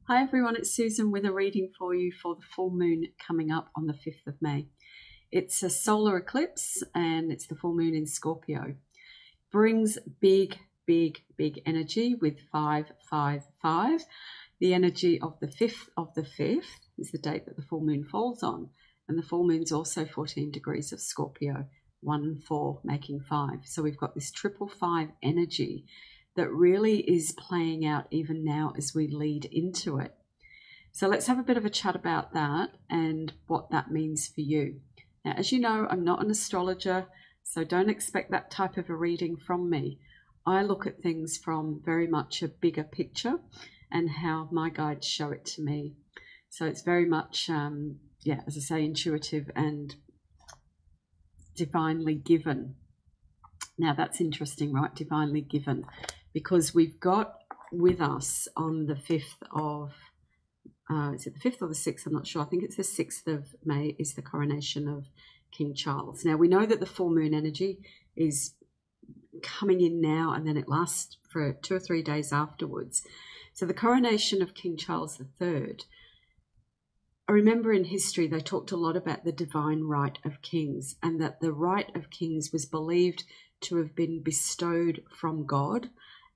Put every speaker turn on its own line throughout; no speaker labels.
Hi everyone, it's Susan with a reading for you for the full moon coming up on the 5th of May. It's a solar eclipse and it's the full moon in Scorpio. Brings big energy with 555. The energy of the 5th of the 5th is the date that the full moon falls on. And the full moon's also 14 degrees of Scorpio, 1 and 4 making 5. So we've got this 555 energy that really is playing out even now as we lead into it. So let's have a bit of a chat about that and what that means for you. Now, as you know, I'm not an astrologer, so don't expect that type of a reading from me. I look at things from very much a bigger picture and how my guides show it to me. So it's very much, as I say, intuitive and divinely given. Now that's interesting, right? Divinely given. Because we've got with us on the 5th of, is it the 5th or the 6th? I'm not sure. I think it's the 6th of May is the coronation of King Charles. Now, we know that the full moon energy is coming in now and then it lasts for 2 or 3 days afterwards. So the coronation of King Charles III, I remember in history they talked a lot about the divine right of kings and that the right of kings was believed to have been bestowed from God,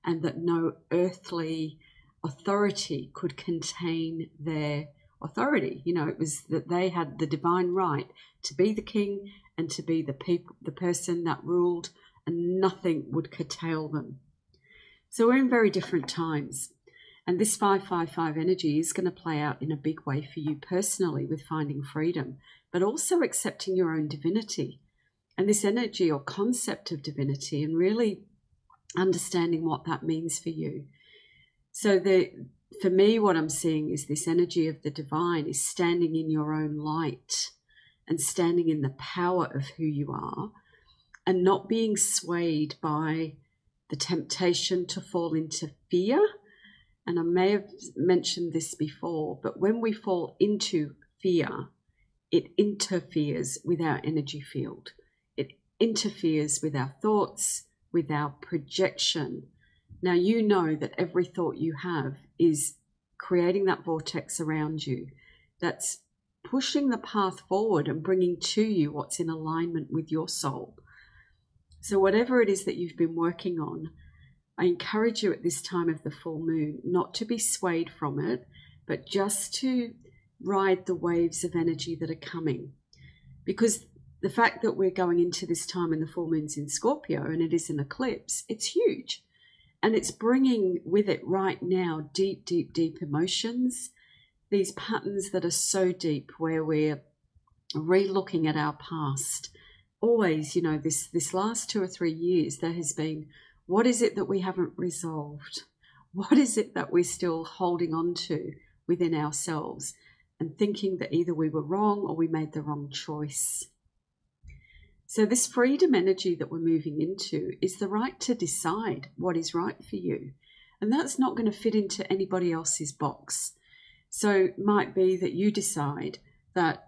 and that no earthly authority could contain their authority. You know, it was that they had the divine right to be the king and to be the people, the person that ruled, and nothing would curtail them. So we're in very different times. And this 555 energy is going to play out in a big way for you personally with finding freedom, but also accepting your own divinity. And this energy or concept of divinity and really understanding what that means for you. So for me, what I'm seeing is this energy of the divine is standing in your own light and standing in the power of who you are and not being swayed by the temptation to fall into fear. And I may have mentioned this before, but when we fall into fear, it interferes with our energy field. It interferes with our thoughts, with our projection. Now, you know that every thought you have is creating that vortex around you that's pushing the path forward and bringing to you what's in alignment with your soul. So whatever it is that you've been working on, I encourage you at this time of the full moon not to be swayed from it, but just to ride the waves of energy that are coming. Because the fact that we're going into this time and the full moon's in Scorpio and it is an eclipse, it's huge. And it's bringing with it right now deep emotions, these patterns that are so deep where we're re-looking at our past. Always, you know, this last 2 or 3 years, there has been, what is it that we haven't resolved? What is it that we're still holding on to within ourselves and thinking that either we were wrong or we made the wrong choice? So this freedom energy that we're moving into is the right to decide what is right for you. And that's not going to fit into anybody else's box. So it might be that you decide that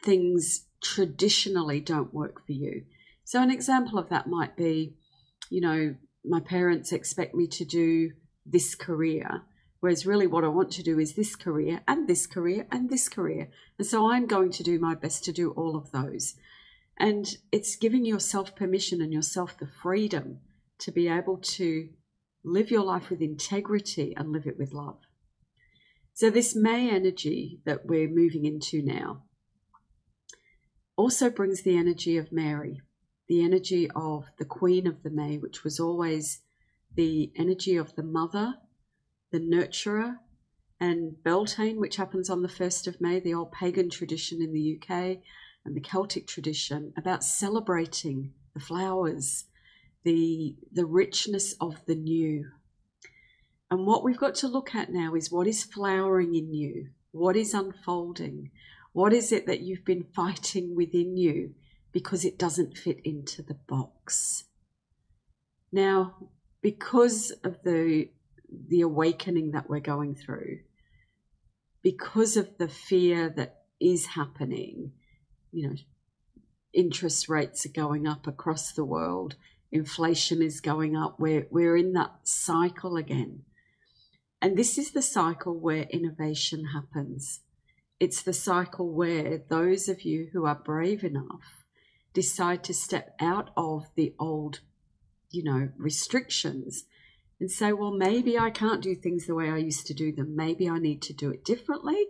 things traditionally don't work for you. So an example of that might be, you know, my parents expect me to do this career, whereas really what I want to do is this career and this career and this career. And so I'm going to do my best to do all of those. And it's giving yourself permission and yourself the freedom to be able to live your life with integrity and live it with love. So this May energy that we're moving into now also brings the energy of Mary, the energy of the Queen of the May, which was always the energy of the mother, the nurturer, and Beltane, which happens on the 1st of May, the old pagan tradition in the UK, and the Celtic tradition about celebrating the flowers, the richness of the new. And what we've got to look at now is what is flowering in you, what is unfolding, what is it that you've been fighting within you because it doesn't fit into the box. Now, because of the awakening that we're going through, because of the fear that is happening, you know, interest rates are going up across the world, inflation is going up, we're in that cycle again. And this is the cycle where innovation happens. It's the cycle where those of you who are brave enough decide to step out of the old, restrictions and say, well, maybe I can't do things the way I used to do them. Maybe I need to do it differently,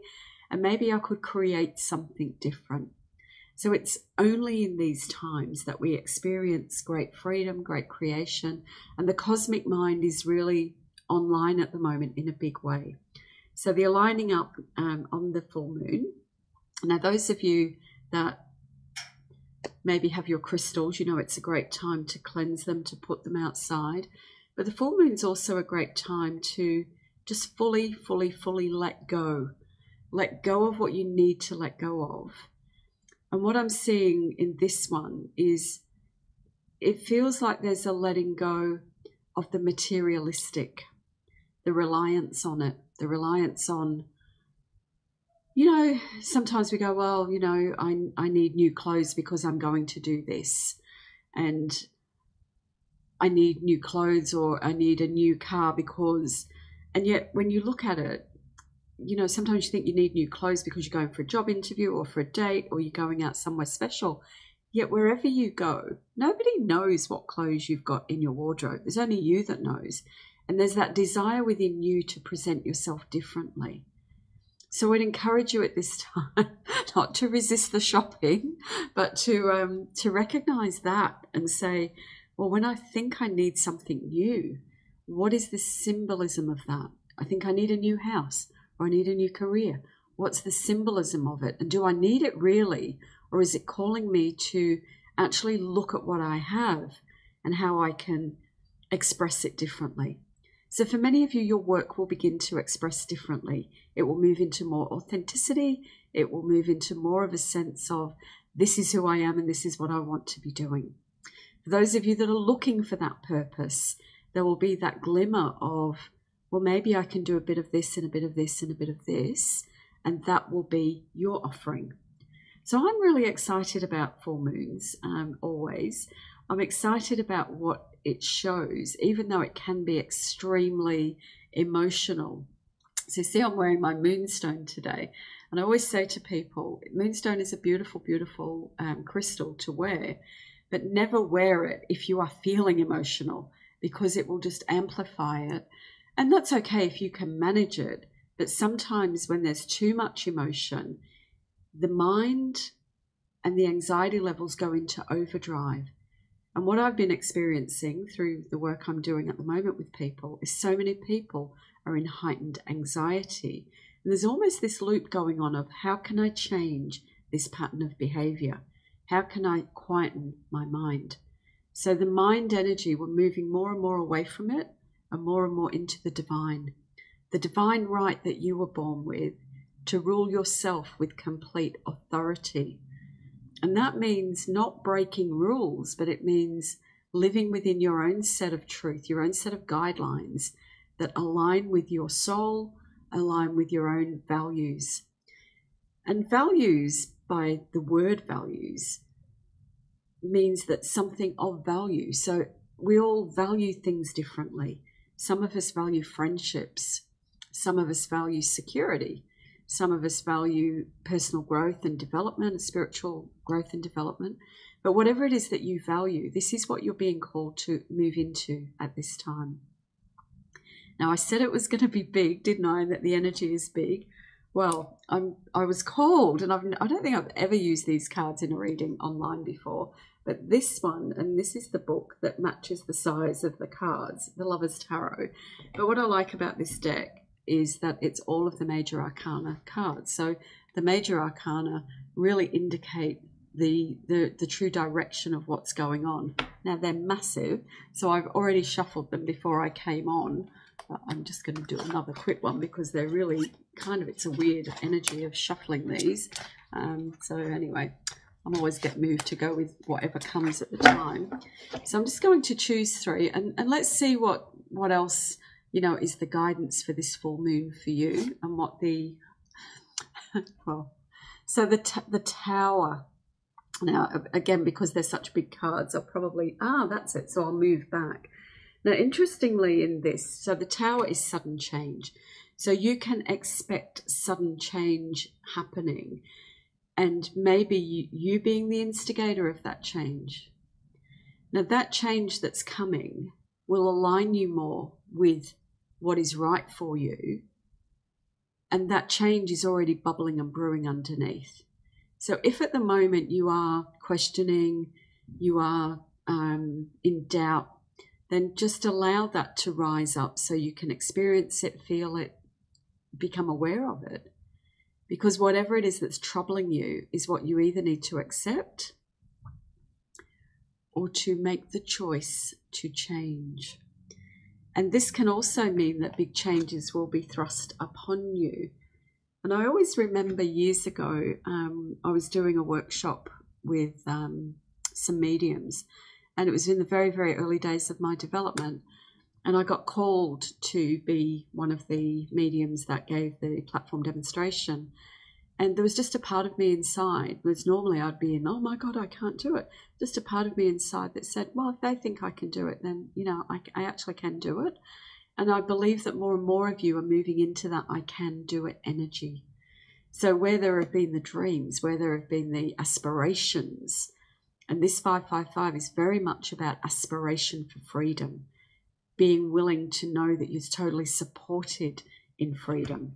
and maybe I could create something different. So it's only in these times that we experience great freedom, great creation, and the cosmic mind is really online at the moment in a big way. So the aligning up on the full moon. Now, those of you that maybe have your crystals, it's a great time to cleanse them, to put them outside. But the full moon is also a great time to just fully let go. Let go of what you need to let go of. And what I'm seeing in this one is it feels like there's a letting go of the materialistic, the reliance on it, the reliance on, sometimes we go, well, I need new clothes because I'm going to do this. And I need new clothes, or I need a new car because, and yet when you look at it, sometimes you think you need new clothes because you're going for a job interview or for a date, or you're going out somewhere special. Yet wherever you go, nobody knows what clothes you've got in your wardrobe. There's only you that knows. And there's that desire within you to present yourself differently. So I'd encourage you at this time not to resist the shopping, but to recognize that and say, well, when I think I need something new, what is the symbolism of that? I think I need a new house, or I need a new career. What's the symbolism of it? And do I need it really? Or is it calling me to actually look at what I have and how I can express it differently? So for many of you, your work will begin to express differently. It will move into more authenticity. It will move into more of a sense of, this is who I am and this is what I want to be doing. For those of you that are looking for that purpose, there will be that glimmer of, well, maybe I can do a bit of this and a bit of this and a bit of this, and that will be your offering. So I'm really excited about full moons, always. I'm excited about what it shows, even though it can be extremely emotional. So see, I'm wearing my moonstone today. And I always say to people, moonstone is a beautiful, beautiful crystal to wear, but never wear it if you are feeling emotional, because it will just amplify it. And that's okay if you can manage it. But sometimes when there's too much emotion, the mind and the anxiety levels go into overdrive. And what I've been experiencing through the work I'm doing at the moment with people is so many people are in heightened anxiety. And there's almost this loop going on of, how can I change this pattern of behavior? How can I quieten my mind? So the mind energy, we're moving more and more away from it and more into the divine right that you were born with, to rule yourself with complete authority. And that means not breaking rules, but it means living within your own set of truth, your own set of guidelines that align with your soul, align with your own values. And values, by the word values, means that something of value. So we all value things differently. Some of us value friendships. Some of us value security. Some of us value personal growth and development, spiritual growth and development. But whatever it is that you value, this is what you're being called to move into at this time. Now, I said it was going to be big, didn't I? And that the energy is big. Well, I was called, and I don't think I've ever used these cards in a reading online before, but this one, and this is the book that matches the size of the cards, the Lover's Tarot. But what I like about this deck is that it's all of the major arcana cards. So the major arcana really indicate the true direction of what's going on. Now, they're massive, so I've already shuffled them before I came on. But I'm just going to do another quick one because they're really kind of, it's a weird energy of shuffling these. So anyway, I'm always get moved to go with whatever comes at the time. So I'm just going to choose three, and let's see what else, you know, is the guidance for this full moon for you, and what the, well, so the Tower. Now, again, because they're such big cards, I'll probably, that's it. So I'll move back. Now, interestingly in this, so the Tower is sudden change. So you can expect sudden change happening, and maybe you being the instigator of that change. Now, that change that's coming will align you more with what is right for you, and that change is already bubbling and brewing underneath. So if at the moment you are questioning, you are in doubt, then just allow that to rise up so you can experience it, feel it, become aware of it. Because whatever it is that's troubling you is what you either need to accept or to make the choice to change. And this can also mean that big changes will be thrust upon you. And I always remember years ago, I was doing a workshop with some mediums, and it was in the very, very early days of my development. And I got called to be one of the mediums that gave the platform demonstration. And there was just a part of me inside, whereas normally I'd be in, oh my God, I can't do it. Just a part of me inside that said, well, if they think I can do it, then, you know, I actually can do it. And I believe that more and more of you are moving into that I can do it energy. So where there have been the dreams, where there have been the aspirations, and this 555 is very much about aspiration for freedom, being willing to know that you're totally supported in freedom.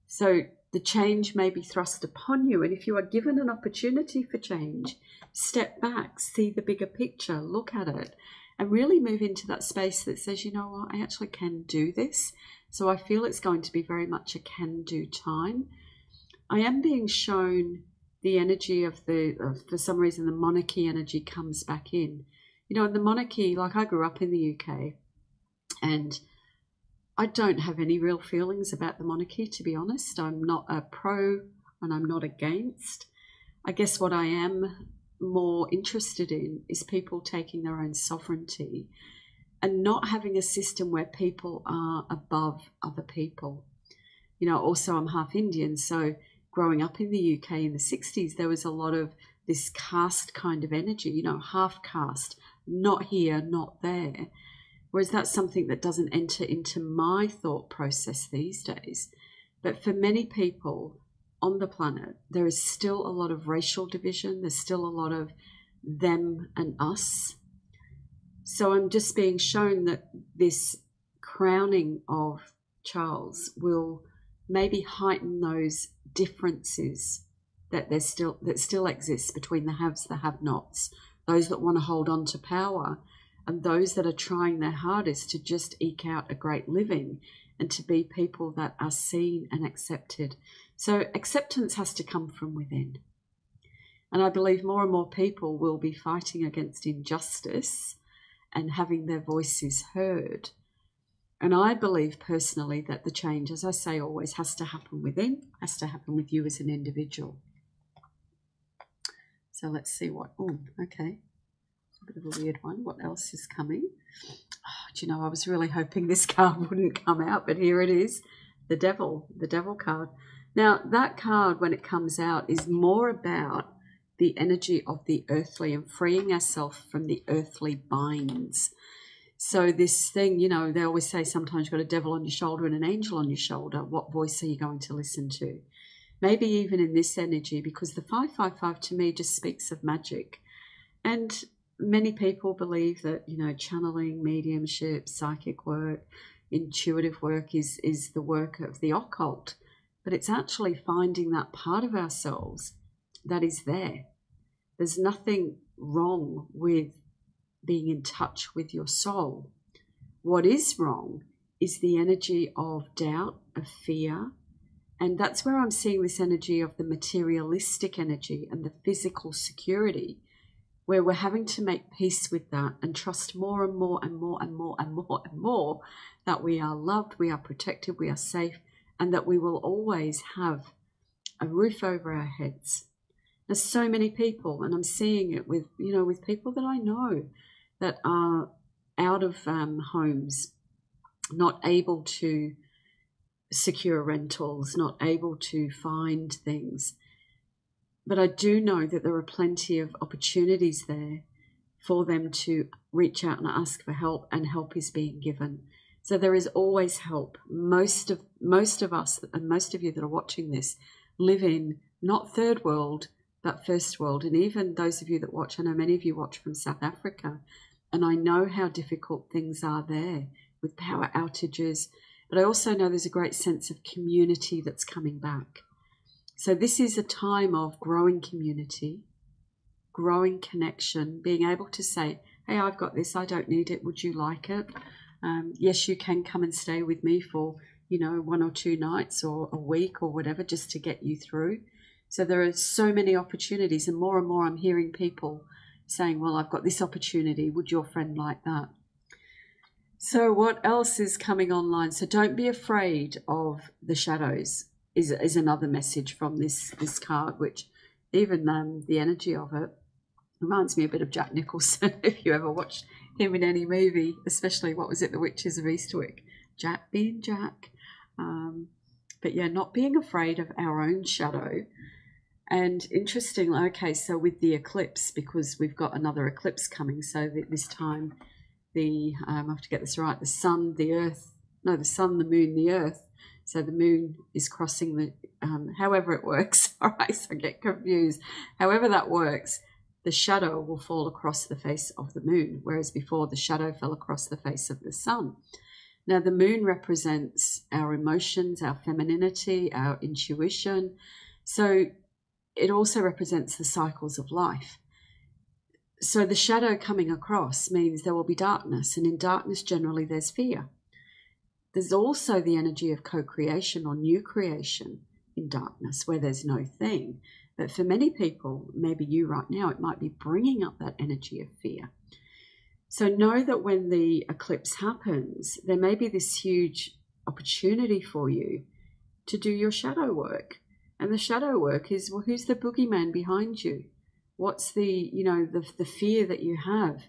So the change may be thrust upon you, and if you are given an opportunity for change, step back, see the bigger picture, look at it, and really move into that space that says, you know what, I actually can do this. So I feel it's going to be very much a can-do time. I am being shown the energy of for some reason, the monarchy energy comes back in. You know, in the monarchy, like I grew up in the UK, and I don't have any real feelings about the monarchy, to be honest. I'm not a pro and I'm not against. I guess what I am more interested in is people taking their own sovereignty and not having a system where people are above other people. You know, also I'm half Indian, so growing up in the UK in the 60s, there was a lot of this caste kind of energy, you know, half caste, not here, not there. Whereas that's something that doesn't enter into my thought process these days. But for many people on the planet, there is still a lot of racial division. There's still a lot of them and us. So I'm just being shown that this crowning of Charles will maybe heighten those differences that still exist between the haves, the have-nots, those that want to hold on to power, and those that are trying their hardest to just eke out a great living and to be people that are seen and accepted. So acceptance has to come from within. And I believe more and more people will be fighting against injustice and having their voices heard. And I believe personally that the change, as I say always, has to happen within, has to happen with you as an individual. So let's see what, oh, okay. A bit of a weird one. What else is coming? Oh, do you know, I was really hoping this card wouldn't come out, but here it is, the Devil card. Now, that card, when it comes out, is more about the energy of the earthly and freeing ourselves from the earthly binds. So this thing, you know, they always say sometimes you've got a devil on your shoulder and an angel on your shoulder. What voice are you going to listen to? Maybe even in this energy, because the 555 to me just speaks of magic. And many people believe that, you know, channeling, mediumship, psychic work, intuitive work is the work of the occult. But it's actually finding that part of ourselves that is there. There's nothing wrong with being in touch with your soul. What is wrong is the energy of doubt, of fear. And that's where I'm seeing this energy of the materialistic energy and the physical security, where we're having to make peace with that and trust more and more and more and more and more and more that we are loved, we are protected, we are safe, and that we will always have a roof over our heads. There's so many people, and I'm seeing it with, you know, with people that I know that are out of homes, not able to secure rentals, not able to find things. But I do know that there are plenty of opportunities there for them to reach out and ask for help, and help is being given. So there is always help. Most of us, and most of you that are watching this, live in not third world, but first world. And even those of you that watch, I know many of you watch from South Africa, and I know how difficult things are there with power outages. But I also know there's a great sense of community that's coming back. So this is a time of growing community, growing connection, being able to say, hey, I've got this, I don't need it, would you like it? Yes, you can come and stay with me for, 1 or 2 nights or a week or whatever, just to get you through. So there are so many opportunities, and more I'm hearing people saying, well, I've got this opportunity, would your friend like that? So what else is coming online? So don't be afraid of the shadows is another message from this card, which even the energy of it reminds me a bit of Jack Nicholson. If you ever watched him in any movie, especially, what was it, The Witches of Eastwick? Jack being Jack. But yeah, not being afraid of our own shadow. And interestingly, okay, so with the eclipse, because we've got another eclipse coming, so this time I have to get this right, the sun, the earth, no, the sun, the moon, the earth. So the moon is crossing the, however it works, all right, so I get confused. However that works, the shadow will fall across the face of the moon, whereas before the shadow fell across the face of the sun. Now the moon represents our emotions, our femininity, our intuition. So it also represents the cycles of life. So the shadow coming across means there will be darkness, and in darkness generally there's fear. There's also the energy of co-creation or new creation in darkness, where there's no thing. But for many people, maybe you right now, it might be bringing up that energy of fear. So know that when the eclipse happens, there may be this huge opportunity for you to do your shadow work. And the shadow work is, well, who's the boogeyman behind you? What's the fear that you have?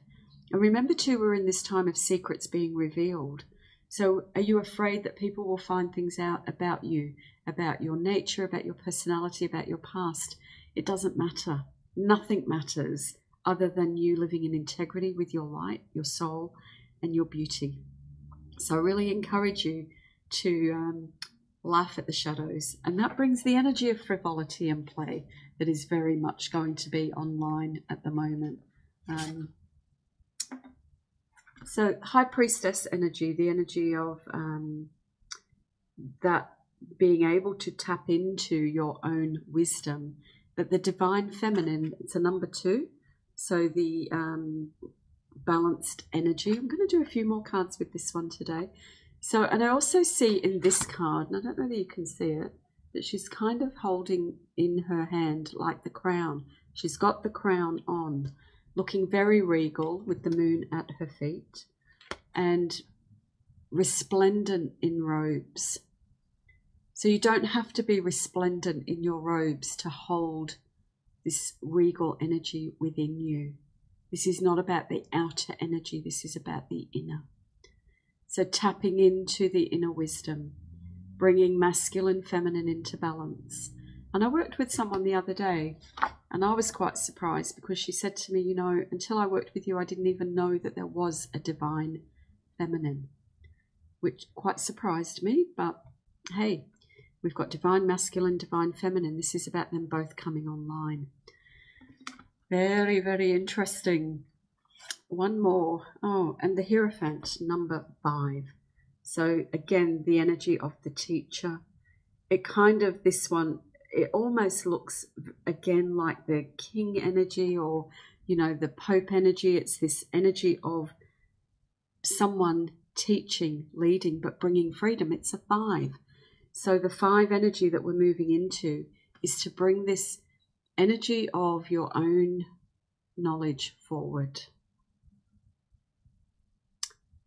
And remember too, we're in this time of secrets being revealed. So are you afraid that people will find things out about you, about your nature, about your personality, about your past? It doesn't matter. Nothing matters other than you living in integrity with your light, your soul, and your beauty. So I really encourage you to laugh at the shadows. And that brings the energy of frivolity and play that is very much going to be online at the moment. So High Priestess energy, the energy of that being able to tap into your own wisdom. But the divine feminine, it's a number 2. So the balanced energy. I'm going to do a few more cards with this one today. So, and I also see in this card, and I don't know whether you can see it, that she's kind of holding in her hand like the crown. She's got the crown on, looking very regal with the moon at her feet and resplendent in robes. So you don't have to be resplendent in your robes to hold this regal energy within you. This is not about the outer energy. This is about the inner. So tapping into the inner wisdom, bringing masculine, feminine into balance. And I worked with someone the other day, and I was quite surprised because she said to me, until I worked with you, I didn't even know that there was a divine feminine, which quite surprised me. But hey, we've got divine masculine, divine feminine. This is about them both coming online. Very, very interesting. One more. Oh, and the Hierophant, number 5. So again, the energy of the teacher. It kind of, this one, it almost looks again like the king energy or, the Pope energy. It's this energy of someone teaching, leading, but bringing freedom. It's a 5. So the 5 energy that we're moving into is to bring this energy of your own knowledge forward.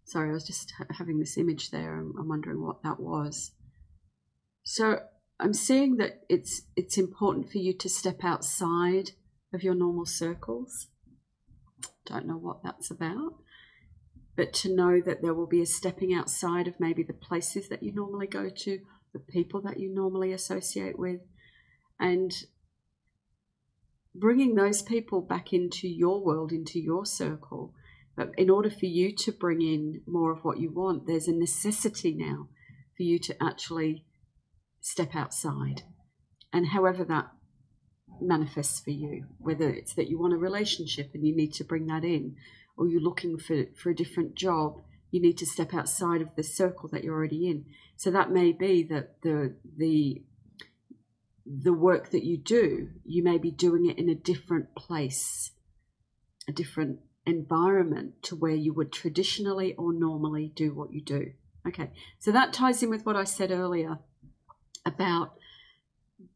Sorry, I was just having this image there. I'm wondering what that was. So I'm seeing that it's important for you to step outside of your normal circles. Don't know what that's about. But to know that there will be a stepping outside of maybe the places that you normally go to, the people that you normally associate with. And bringing those people back into your world, into your circle. But in order for you to bring in more of what you want, there's a necessity now for you to actually step outside. And however that manifests for you, whether it's that you want a relationship and you need to bring that in, or you're looking for a different job, you need to step outside of the circle that you're already in. So that may be that the work that you do, you may be doing it in a different place, a different environment to where you would traditionally or normally do what you do. Okay, so that ties in with what I said earlier about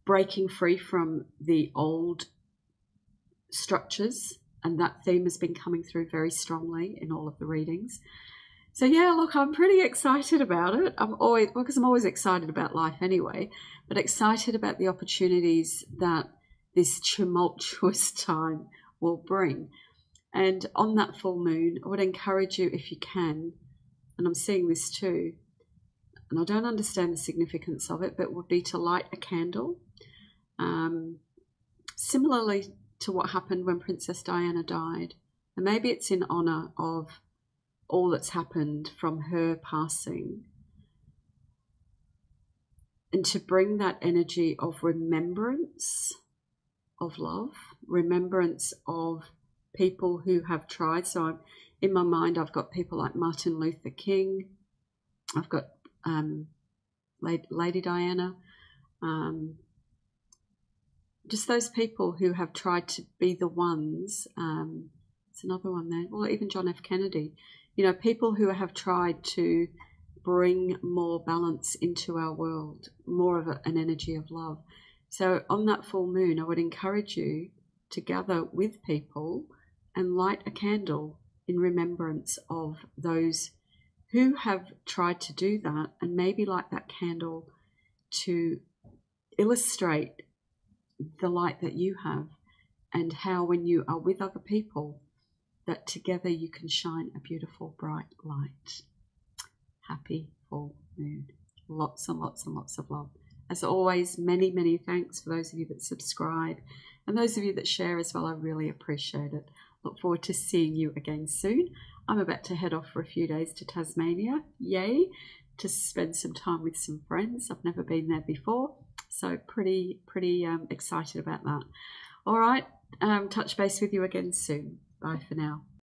breaking free from the old structures, and that theme has been coming through very strongly in all of the readings. So yeah, look, I'm pretty excited about it. Because I'm always excited about life anyway, but excited about the opportunities that this tumultuous time will bring. And on that full moon, I would encourage you, if you can, and I'm seeing this too, and I don't understand the significance of it, but would be to light a candle. Similarly to what happened when Princess Diana died. And maybe it's in honor of all that's happened from her passing. And to bring that energy of remembrance of love, remembrance of people who have tried. So in my mind, I've got people like Martin Luther King. I've got Lady Diana. Just those people who have tried to be the ones. It's another one there. Well, even John F. Kennedy. You know, people who have tried to bring more balance into our world, more of an energy of love. So on that full moon, I would encourage you to gather with people and light a candle in remembrance of those who have tried to do that, and maybe light that candle to illustrate the light that you have, and how when you are with other people, that together you can shine a beautiful bright light. Happy full moon. Lots and lots and lots of love. As always, many, many thanks for those of you that subscribe and those of you that share as well. I really appreciate it. Look forward to seeing you again soon. I'm about to head off for a few days to Tasmania. Yay! To spend some time with some friends. I've never been there before. So pretty excited about that. All right, touch base with you again soon. Bye for now.